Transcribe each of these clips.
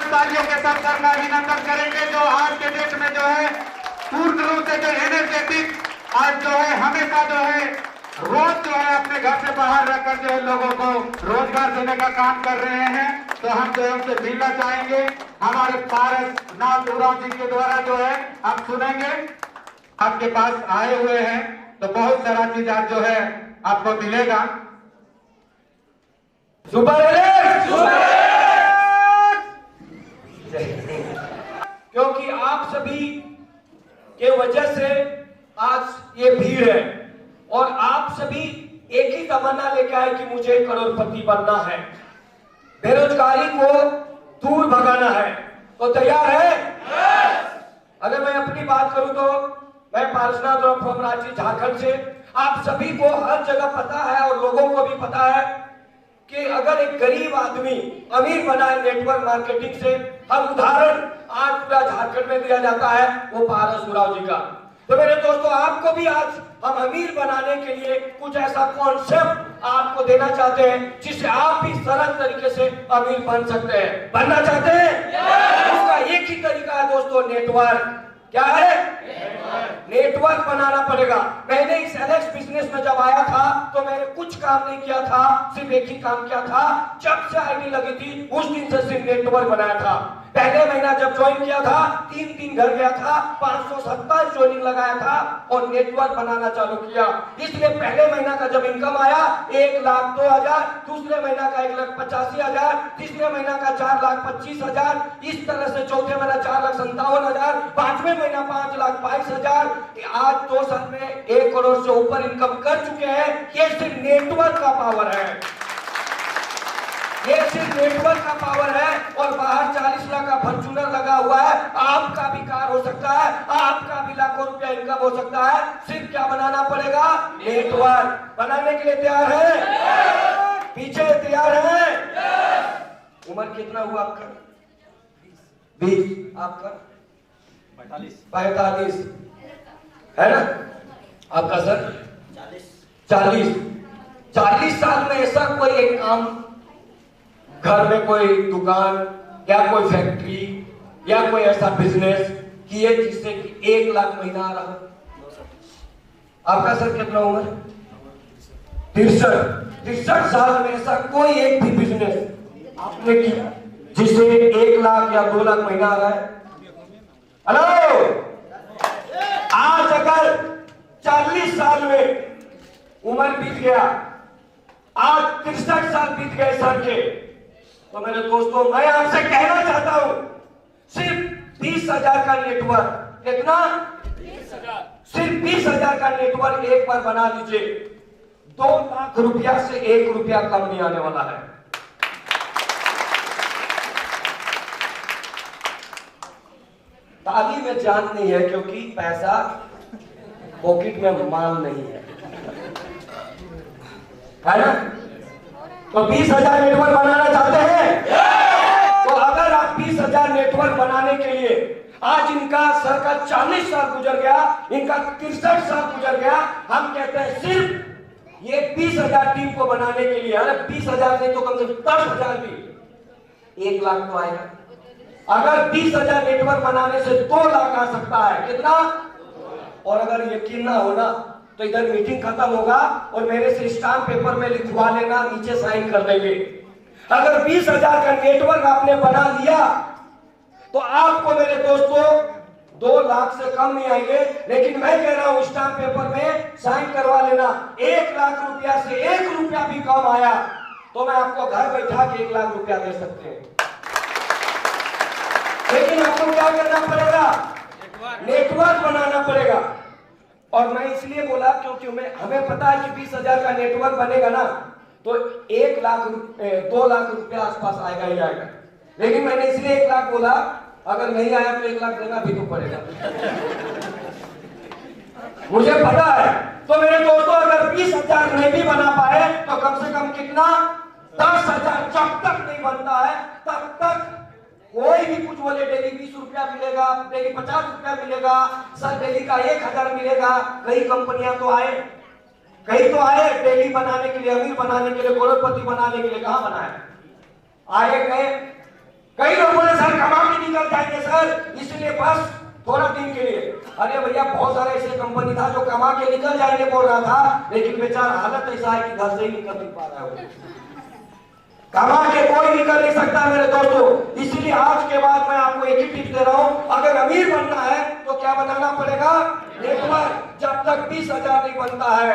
तालियों के साथ करना अभिनंदन करेंगे, जो आज के डेट में जो है पूर्ण रूप से जो एनर्जेटिक आज जो है हमेशा जो है रोज जो है अपने घर से बाहर रखकर जो है लोगों को रोजगार देने का काम कर रहे हैं। तो हम जो है उनसे मिलना चाहेंगे। हमारे पारस नाथ उरांव जी के द्वारा जो है हम सुनेंगे। आपके पास आए हुए हैं तो बहुत सारा चीज आज जो है आपको मिलेगा। क्योंकि आप सभी के वजह से आज ये भीड़ है और आप सभी एक ही तमन्ना लेके आए कि मुझे करोड़पति बनना है, बेरोजगारी को दूर भगाना है। तो तैयार है? अगर मैं अपनी बात करूं तो मैं पारसनाथ उरांव फ्रॉम रांची झारखंड से, आप सभी को हर जगह पता है और लोगों को भी पता है कि अगर एक गरीब आदमी अमीर बना है नेटवर्क मार्केटिंग से, हम उदाहरण आज पूरा झारखंड में दिया जाता है वो पारस उरांव जी का। तो मेरे दोस्तों, आपको भी आज हम अमीर बनाने के लिए कुछ ऐसा कॉन्सेप्ट आपको देना चाहते हैं जिससे आप भी सरल तरीके से अमीर बन सकते हैं। बनना चाहते हैं? उसका एक ही तरीका है दोस्तों, नेटवर्क। क्या है? नेटवर्क बनाना पड़ेगा। मैंने इस एलेक्स बिजनेस में जब आया था तो मैंने कुछ काम नहीं किया था, सिर्फ एक ही काम किया था। जब से आईडी लगी थी उस दिन से सिर्फ नेटवर्क बनाया था। पहले महीना जब ज्वाइन किया था 3 घर गया था, 527 ज्वाइनिंग लगाया था और नेटवर्क बनाना चालू किया। इसलिए पहले महीना का जब इनकम आया 1,02,000, दूसरे महीना का 1,85,000, तीसरे महीना का 4,25,000, इस तरह से चौथे महीना 4,57,000, पांचवें महीना 5,22,000। आज 2 साल में 1 करोड़ से ऊपर इनकम कर चुके हैं। ये सिर्फ नेटवर्क का पावर है, ये सिर्फ नेटवर्क का पावर है। और बाहर 40 लाख का फॉर्च्यूनर लगा हुआ है, आपका भी कार हो सकता है, आपका भी लाखों रुपया इनकम हो सकता है। सिर्फ क्या बनाना पड़ेगा? नेटवर्क। बनाने के लिए तैयार है? पीछे तैयार है? उम्र कितना हुआ आपका? 20। आपका 45 है ना? आपका सर 40 साल में ऐसा कोई एक काम, घर में कोई दुकान या कोई फैक्ट्री या कोई ऐसा बिजनेस किए जिससे कि 1 लाख महीना आ रहा? आपका सर कितना उम्र? 63 साल में ऐसा कोई एक भी बिजनेस आपने किया जिससे 1 लाख या 2 लाख महीना आ रहा है? हेलो, आज अगर 40 साल में उम्र बीत गया, आज 63 साल बीत गए सर के, तो मेरे दोस्तों मैं आपसे कहना चाहता हूं सिर्फ 20,000 का नेटवर्क, कितना? 20,000। सिर्फ 20,000 का नेटवर्क एक बार बना लीजिए, 2 लाख रुपया से 1 रुपया कम नहीं आने वाला है। ताली में जान नहीं है क्योंकि पैसा पॉकेट में माल नहीं है ना? तो 20,000 नेटवर्क बनाना चाहते हैं? तो अगर आप 20,000 नेटवर्क बनाने के लिए, आज इनका सर का 40 साल गुजर गया, इनका 63 साल गुजर गया, हम कहते हैं सिर्फ ये 20,000 टीम को बनाने के लिए, अरे 20,000 नहीं तो कम से कम 10,000 भी 1 लाख तो आएगा। अगर 20,000 नेटवर्क बनाने से 2 लाख आ सकता है, कितना? और अगर यकीन ना होना तो इधर मीटिंग खत्म होगा और मेरे से स्टाम्प पेपर में लिखवा लेना, नीचे साइन कर देंगे। अगर 20,000 का नेटवर्क आपने बना लिया तो आपको मेरे दोस्तों 2 लाख से कम नहीं आएंगे। लेकिन मैं कह रहा हूं स्टाम्प पेपर में साइन करवा लेना। 1 लाख रुपया से 1 रुपया भी कम आया तो मैं आपको घर बैठा के 1 लाख रुपया दे सकते हैं। लेकिन आपको क्या करना पड़ेगा? नेटवर्क बनाना पड़ेगा। और मैं इसलिए बोला क्योंकि हमें पता है कि 20,000 का नेटवर्क बनेगा ना तो 2 लाख रुपया आसपास आएगा ही आएगा। लेकिन मैंने इसलिए 1 लाख बोला, अगर नहीं आया तो 1 लाख देना भी तो पड़ेगा, मुझे पता है। तो मेरे दोस्तों, अगर 20,000 नहीं भी बना पाए तो कम से कम कितना? 10,000। जब तक नहीं बनता है तब तक कोई भी कुछ बोले डेली 20 रुपया मिलेगा, डेली 50 रुपया मिलेगा, सर डेली का 1,000 मिलेगा। कई कंपनियां तो आए, कई तो आए डेली बनाने के लिए, अमीर बनाने के लिए, करोड़पति बनाने के लिए। कहां बनाए? आए गए, कई लोगों ने सर पास थोड़ा दिन के लिए। अरे भैया बहुत सारे ऐसे कंपनी था जो कमा के निकल जाएंगे बोल रहा था, लेकिन बेचारा हालत ऐसा है कि घर से ही निकल नहीं पा रहा है। कमा के कोई निकल नहीं सकता मेरे दोस्तों। इसलिए आज के बाद मैं आपको एक ही टिप दे रहा हूं, अगर अमीर बनना है तो क्या बनाना पड़ेगा? नेटवर्क। जब तक 20,000 नहीं बनता है,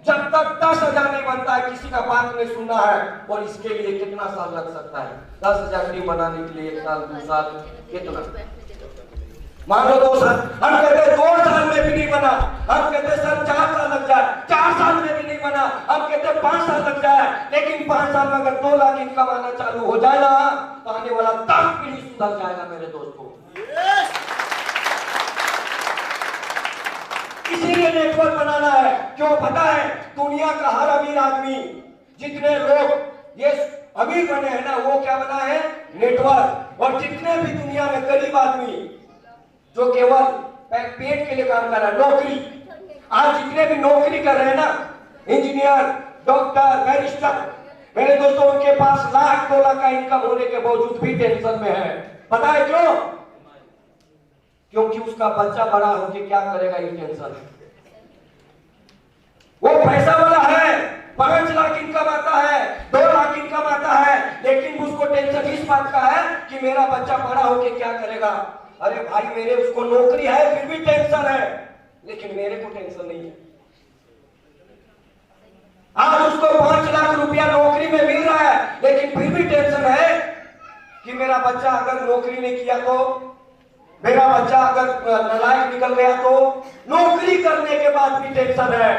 जब तक 10,000 नहीं बनता है, किसी का बात नहीं सुनना है। और इसके लिए कितना साल लग सकता है? 10,000 टीम बनाने के लिए 1 साल 2 साल कितना? मान लो 2 साल। हम कहते हैं 2 साल में भी नहीं बना, हम कहते हैं सर 4 साल लग जाए, 4 साल में भी नहीं बना, हम कहते हैं 5 साल लग जाए। लेकिन 5 साल में अगर 2 लाख इनकम आना चालू हो जाए ना, तो आने वाला 10 पीढ़ी सुधर जाएगा मेरे दोस्तों। इसीलिए नेटवर्क बनाना है। क्यों पता है? दुनिया का हर अमीर आदमी, जितने लोग ये अमीर बने हैं ना, वो क्या बना है? नेटवर्क। और जितने भी दुनिया में गरीब आदमी जो केवल पेट के लिए काम कर रहा है, नौकरी, आज जितने भी नौकरी कर रहे हैं ना, इंजीनियर, डॉक्टर, बैरिस्टर, मेरे दोस्तों, उनके पास लाख 2 लाख का इनकम होने के बावजूद भी टेंशन में है। पता है क्यों? क्योंकि उसका बच्चा बड़ा होकर क्या करेगा, ये टेंशन है। वो पैसा वाला है, 5 लाख इनकम आता है, 2 लाख इनकम आता है, लेकिन उसको टेंशन इस बात का है कि मेरा बच्चा बड़ा होकर क्या करेगा। अरे भाई, मेरे उसको नौकरी है फिर भी टेंशन है, लेकिन मेरे को टेंशन नहीं है। आज उसको 5 लाख रुपया नौकरी में मिल रहा है, लेकिन फिर भी टेंशन है कि मेरा बच्चा अगर नौकरी नहीं किया तो, मेरा बच्चा अगर नालायक निकल गया तो। नौकरी करने के बाद भी टेंशन है,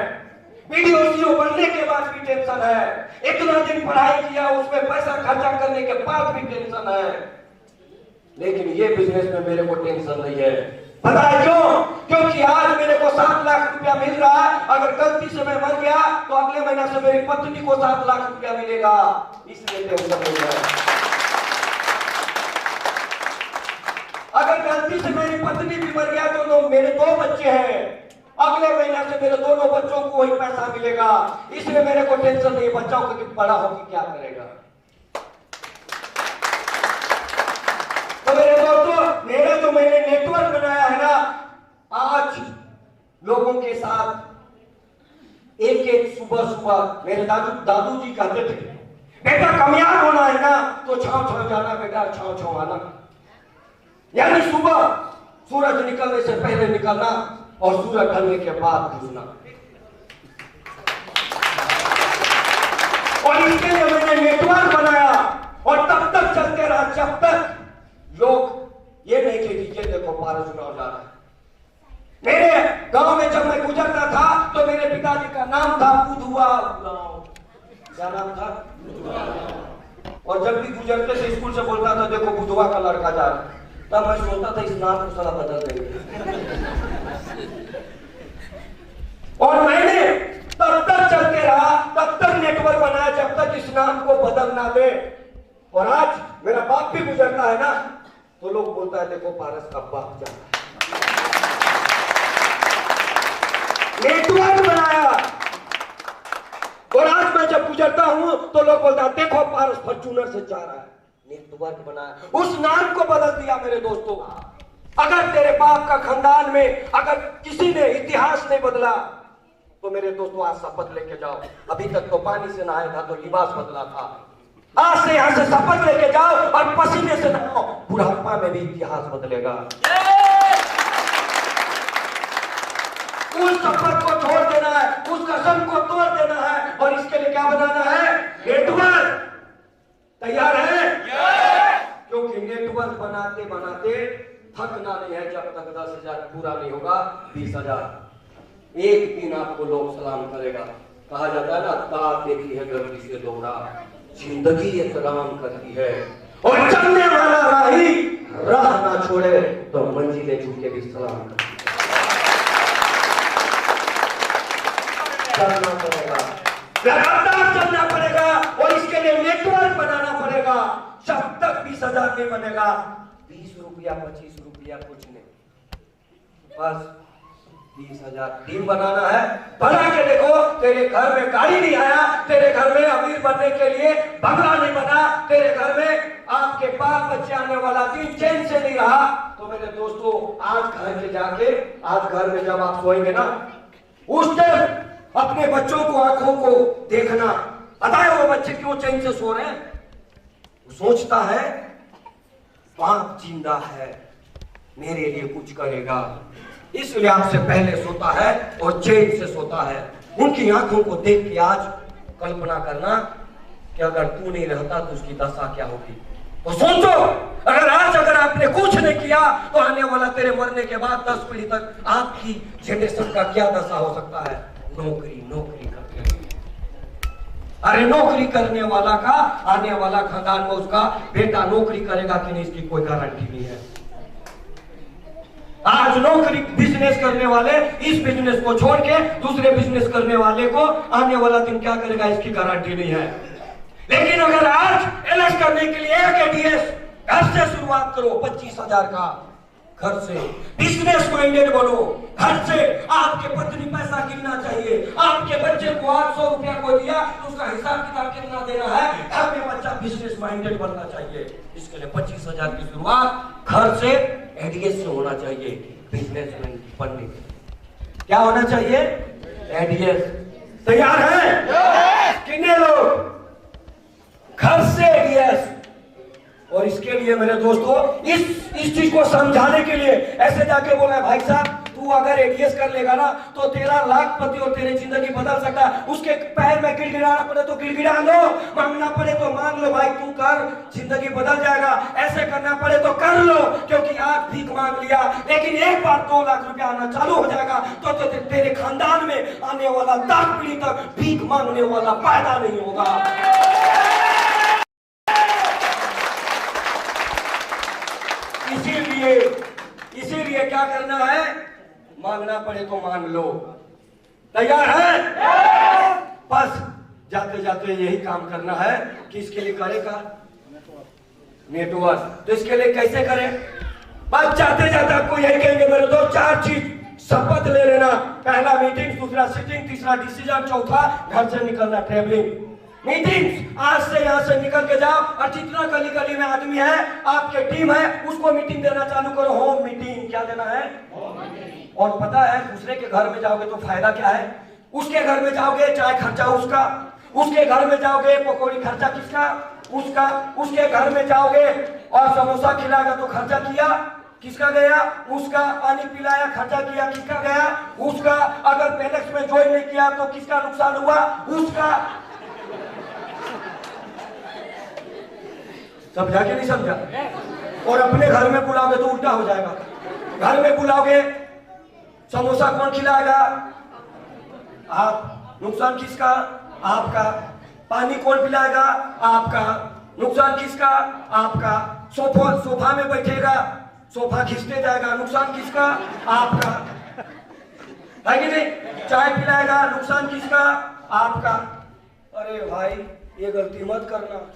वीडियो सीईओ बनने के बाद भी टेंशन है, इतना दिन पढ़ाई किया उसमें पैसा खर्चा करने के बाद भी टेंशन है। लेकिन ये बिजनेस में मेरे को टेंशन नहीं है। पता है क्यों? क्योंकि आज मेरे को 7 लाख रुपया मिल रहा है, अगर गलती से मैं मर गया तो अगले महीने से मेरी पत्नी को 7 लाख रुपया मिलेगा, इसलिए टेंशन नहीं है। अगर गलती से मेरी पत्नी भी मर गया तो मेरे 2 बच्चे हैं, अगले महीने से मेरे दोनों बच्चों को वही पैसा मिलेगा, इसलिए मेरे को टेंशन नहीं है बच्चों को कि बड़ा होकर क्या करेगा। तो मेरे दोस्तों, मेरा जो मैंने नेटवर्क बनाया है ना, आज लोगों के साथ एक सुबह मेरे दादू जी कहते थे, बेटा कामयाब होना है ना तो छाव छाव जाना बेटा, छाव छाव आना। यानी सुबह सूरज निकलने से पहले निकलना और सूरज ढलने के बाद घुसना। और इसके लिए मैंने नेटवर्क बनाया, और तब तक चलते रहा जब तक लोग ये नहीं कह दीजिए देखो पारस गांव जा रहा है। मेरे गांव में जब मैं गुजरता था तो मेरे पिताजी का नाम था बुधुआ गांव। क्या नाम था? और जब भी गुजरते थे स्कूल से बोलता था देखो बुधुआ का लड़का जा रहा है, तब मैं सोचता था इस नाम को साला बदल देंगे। और मैंने तब तक चलते रहा, तब तक नेटवर्क बनाया जब तक इस नाम को बदल ना दे। और आज मेरा बाप भी गुजरता है ना तो लोग बोलता है देखो पारस का बाप जा रहा है। नेटवर्क बनाया, और आज मैं जब गुजरता हूं तो लोग बोलता है देखो पारस फॉर्च्यूनर से जा रहा है। नेटवर्क बनाया, उस नाम को बदल दिया मेरे दोस्तों। अगर तेरे बाप का खानदान में अगर किसी ने इतिहास नहीं बदला तो मेरे दोस्तों आज शपथ लेके जाओ, अभी तक तो पानी से नहाया था तो लिबास बदला था, आज से यहां से शपथ लेके जाओ और पसीने से नहाओ, बुढ़ापा में भी इतिहास बदलेगा। उस शपथ को तोड़ देना है, उस कसम को तोड़ देना है, और इसके लिए क्या बनाना है? नेटवर्क। तैयार है? क्योंकि नेटवर्क बनाते बनाते थकना नहीं है जब तक 10,000 पूरा नहीं होगा। 20,000 एक दिन आपको लोग सलाम करेगा। कहा जाता है ना, ताक देखी है गलती से दोहरा, जिंदगी एहतराम करती है, और चलने वाला राही राह ना छोड़े तो मंजिलें झुके भी सलाम करती है। चलना पड़ेगा, लगातार चलना पड़ेगा, और इसके लिए नेटवर्क बनाना पड़ेगा। जब तक 20,000 नहीं बनेगा, 20 रुपया 25 रुपया कुछ नहीं, बस 30,000 टीम बनाना है, बना के देखो। तेरे घर में गाड़ी नहीं आया, तेरे घर में अमीर बनने के लिए बंगला नहीं बना, तेरे घर में आपके बाल बच्चे आने वाला दिन चैन से नहीं रहा। तो मेरे दोस्तों, आज घर में जाके, आज घर में जब आप सोएंगे ना, उस टाइम अपने बच्चों को आंखों को देखना, बताए वो बच्चे क्यों चैन से सो रहे हैं। वो सोचता है बाप जिंदा है, मेरे लिए कुछ करेगा, इसलिए आपसे पहले सोता है और चैन से सोता है। उनकी आंखों को देख के आज कल्पना करना कि अगर तू नहीं रहता तो उसकी दशा क्या होगी। तो सोचो, अगर आपने कुछ नहीं किया तो आने वाला तेरे मरने के बाद 10 पीढ़ी तक आपकी जनरेशन का क्या दशा हो सकता है। नौकरी नौकरी करते हैं। अरे नौकरी करने वाला का आने वाला खानदान में उसका बेटा नौकरी करेगा कि नहीं, इसकी कोई गारंटी नहीं है। आज नौकरी बिजनेस करने वाले इस बिजनेस को छोड़ के दूसरे बिजनेस करने वाले को आने वाला दिन क्या करेगा, इसकी गारंटी नहीं है। लेकिन अगर आज एलएस करने के लिए एक एडीएस घर से शुरुआत करो, 25,000 का घर से बिजनेस माइंडेड बनो। घर से आपके पत्नी पैसा गिनना चाहिए, आपके बच्चे को 800 रुपया को दिया तो उसका हिसाब किताब कितना देना है। घर में बच्चा बिजनेस माइंडेड बनना चाहिए। इसके लिए 25,000 की शुरुआत घर से एडीएस से होना चाहिए। बिजनेसमैन बनने के लिए क्या होना चाहिए, एडीएस। तैयार है कितने लोग घर से एडीएस। और इसके लिए मेरे दोस्तों, इस चीज को समझाने के लिए ऐसे जाके बोला है, भाई साहब तू अगर एडीएस कर लेगा ना तो तेरा लाखपति और तेरी जिंदगी बदल सकता है। उसके पैर में गिड़गिड़ाना पड़े तो गिड़गिड़ा लो, मांगना पड़े तो मांग लो, भाई तू कर, जिंदगी बदल जाएगा। ऐसे करना पड़े तो कर लो, क्योंकि आज भीख मांग लिया, लेकिन एक बार 2 लाख रुपया आना चालू हो जाएगा तो तेरे खानदान में आने वाला 10 पीढ़ी तक भीख मांगने वाला पैदा नहीं होगा। इसीलिए क्या करना है, मांगना पड़े तो मांग लो। तैयार है? बस जाते जाते यही काम करना है कि इसके लिए करेगा नेटवर्क। तो इसके लिए कैसे करें, बस जाते जाते आपको यही कहेंगे मेरे दोस्त, 4 चीज शपथ ले लेना। पहला मीटिंग, दूसरा सिटिंग, तीसरा डिसीजन, चौथा घर से निकलना, ट्रेवलिंग। मीटिंग आज से यहाँ से निकल के जाओ और जितना गली गली में आदमी है, आपके टीम है, उसको मीटिंग देना चालू करो। Home meeting. क्या देना है? और पता है दूसरे के घर में जाओगे तो फायदा क्या है। उसके घर में जाओगे चाय खर्चा उसका, उसके घर में जाओगे पकौड़ी खर्चा किसका, उसका। उसके घर में जाओगे और समोसा खिलाएगा तो खर्चा किया किसका गया, उसका। पानी पिलाया खर्चा किया किसका गया, उसका। अगर पेलेक्स में ज्वाइन नहीं किया तो किसका नुकसान हुआ, उसका। समझा कि नहीं समझा? और अपने घर में बुलाओगे तो उल्टा हो जाएगा। घर में बुलाओगे, समोसा कौन खिलाएगा, आप। नुकसान किसका, आपका। पानी कौन पिलाएगा, आपका। नुकसान किसका, आपका। सोफा में बैठेगा, सोफा खींचते जाएगा, नुकसान किसका, आपका। है कि नहीं? चाय पिलाएगा, नुकसान किसका, आपका। अरे भाई ये गलती मत करना।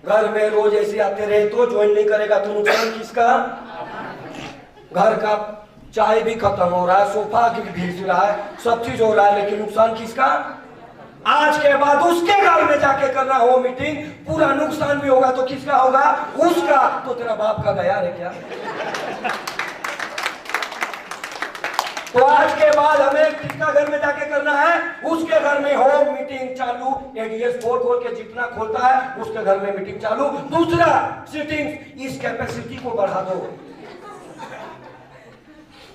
घर में रोज ऐसे आते रहे तो ज्वाइन नहीं करेगा तो नुकसान किसका, घर का चाय भी खत्म हो रहा है, सोफा भी घिस रहा है, सब चीज हो रहा है, लेकिन नुकसान किसका। आज के बाद उसके घर में जाके करना हो मीटिंग, पूरा नुकसान भी होगा तो किसका होगा, उसका। तो तेरा बाप का गया है क्या? तो आज के बाद हमें किसका घर में जाके करना है, उसके घर में होम मीटिंग चालू। एडीएस खोल के जितना खोलता है उसके घर में मीटिंग चालू। दूसरा सिटिंग, इस कैपेसिटी को बढ़ा दो,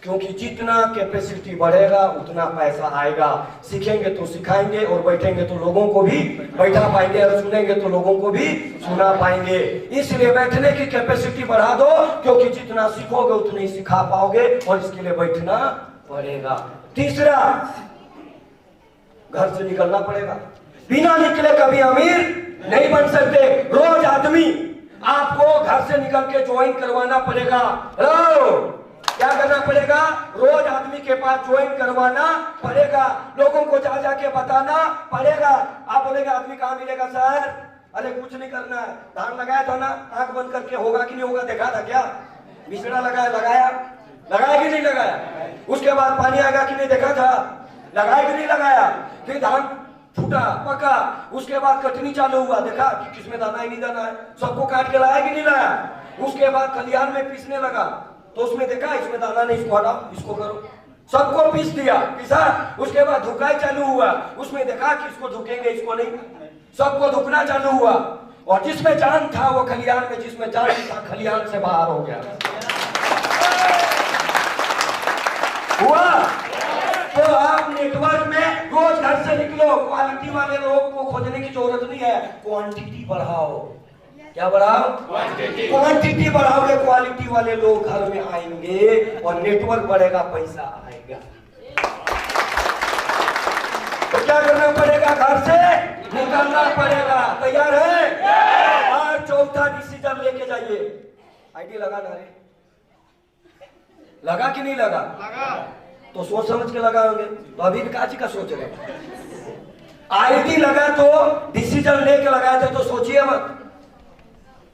क्योंकि जितना कैपेसिटी बढ़ेगा उतना पैसा आएगा। सीखेंगे तो सिखाएंगे और बैठेंगे तो लोगों को भी बैठा पाएंगे और सुनेंगे तो लोगों को भी सुना पाएंगे। इसलिए बैठने की कैपेसिटी बढ़ा दो, क्योंकि जितना सीखोगे उतना ही सिखा पाओगे और इसके लिए बैठना पड़ेगा। तीसरा, घर से निकलना पड़ेगा। बिना निकले कभी अमीर नहीं बन सकते। रोज आदमी आपको घर से निकल के ज्वाइन करवाना पड़ेगा। क्या करना पड़ेगा, रोज आदमी के पास ज्वाइन करवाना पड़ेगा। लोगों को जा जाके बताना पड़ेगा। आप बोलेंगे आदमी कहाँ मिलेगा सर? अरे कुछ नहीं करना है, धान लगाया था ना, आंख बंद करके होगा कि नहीं होगा देखा था क्या? बिछड़ा लगाया, लगाया कि नहीं लगाया? उसके बाद पानी आएगा कि नहीं देखा था? लगाया कि नहीं लगाया? फिर धान फूटा पका, उसके बाद कटनी चालू हुआ, देखा कि किसमें दाना ही नहीं दाना है, सबको काट के लाया कि नहीं लाया? उसके बाद खलिहान में पीसने लगा तो उसमें देखा इसमें दाना नहीं, इसको हटाओ, इसको करो, सबको पीस दिया, पीसा। उसके बाद धुकाई चालू हुआ, उसमें देखा कि इसको धुकेंगे, इसको नहीं, सबको धुकना चालू हुआ। और जिसमें जान था वो खलिहान में, जिसमें जान नहीं था खलिहान से बाहर हो गया। हुआ? तो आप नेटवर्क में रोज घर से निकलो, क्वालिटी वाले लोग को खोजने की जरूरत नहीं है, क्वांटिटी बढ़ाओ। क्या बढ़ाओ? क्वांटिटी बढ़ाओगे, क्वालिटी वाले लोग घर में आएंगे और नेटवर्क बढ़ेगा, पैसा आएगा। तो क्या करना पड़ेगा? घर से निकलना पड़ेगा। तैयार है? और चौथा डिसीजन लेके जाइए। आईडी लगा ना रे? लगा कि नहीं लगा? लगा। तो सोच समझ के लगाओगे, तो अभी काची का सोच रहे? आईडी लगा तो डिसीजन लेके लगाए थे, तो सोचिए मत।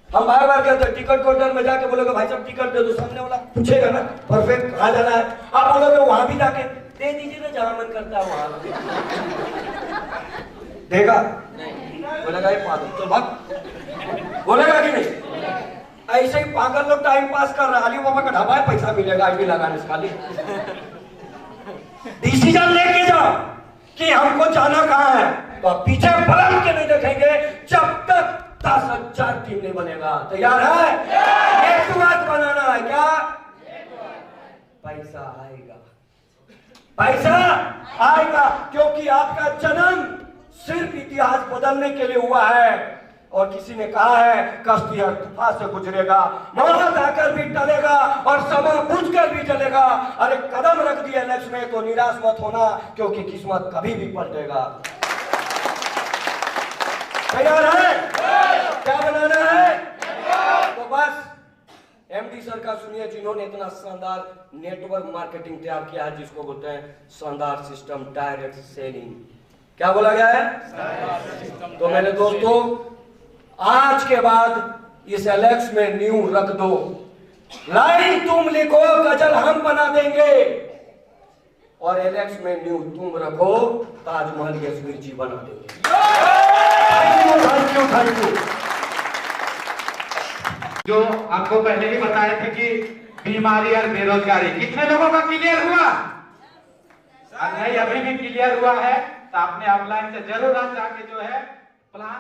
हम बार बार कहते हैं टिकट काउंटर में जाके बोलोगे भाई साहब टिकट दे दो, सामने वाला पूछेगा ना परफेक्ट कहाँ जाना है, आप बोलोगे वहां भी जाके दे दीजिए ना, जहां मन करता है वहां देगा, बोलेगा ये पागल, तो भाग, बोलेगा कि नहीं? ऐसे ही पागल लोग टाइम पास कर रहा है, अली बाबा का ढाबा है, पैसा मिलेगा आईडी लगाने से खाली। डिसीजन लेके जाओ कि हमको जाना कहाँ है, तो आप पीछे पलट के नहीं देखेंगे जब तक 10,000 टीम नहीं बनेगा। तैयार है? नेटवर्क बनाना है। क्या? पैसा आएगा, पैसा आएगा, क्योंकि आपका जन्म सिर्फ इतिहास बदलने के लिए हुआ है। और किसी ने कहा है कश्ती हर तूफान से गुजरेगा, मौत आकर भी टलेगा और समय बुझ कर भी चलेगा। अरे कदम रख दिया लक्ष्य में तो निराश मत होना, क्योंकि किस्मत कभी भी पलटेगा। तैयार है? क्या बनाना है? तो बस एमडी सर का सुनिए, जिन्होंने इतना शानदार नेटवर्क मार्केटिंग तैयार किया है, जिसको बोलते हैं शानदार सिस्टम डायरेक्ट सेलिंग। क्या बोला गया है? तो मेरे दोस्तों, आज के बाद इस एलेक्स में न्यू रख दो, लाइन तुम लिखो, गजल हम बना देंगे, और एलेक्स में न्यू तुम रखो, ताजमहल यशवीर जी बना देंगे। Thank you. जो आपको पहले ही बताए थे कि बीमारी और बेरोजगारी, कितने लोगों का क्लियर हुआ? नहीं, अभी भी क्लियर हुआ है तो आपने ऑनलाइन से जरूर आज जाके जो है प्लान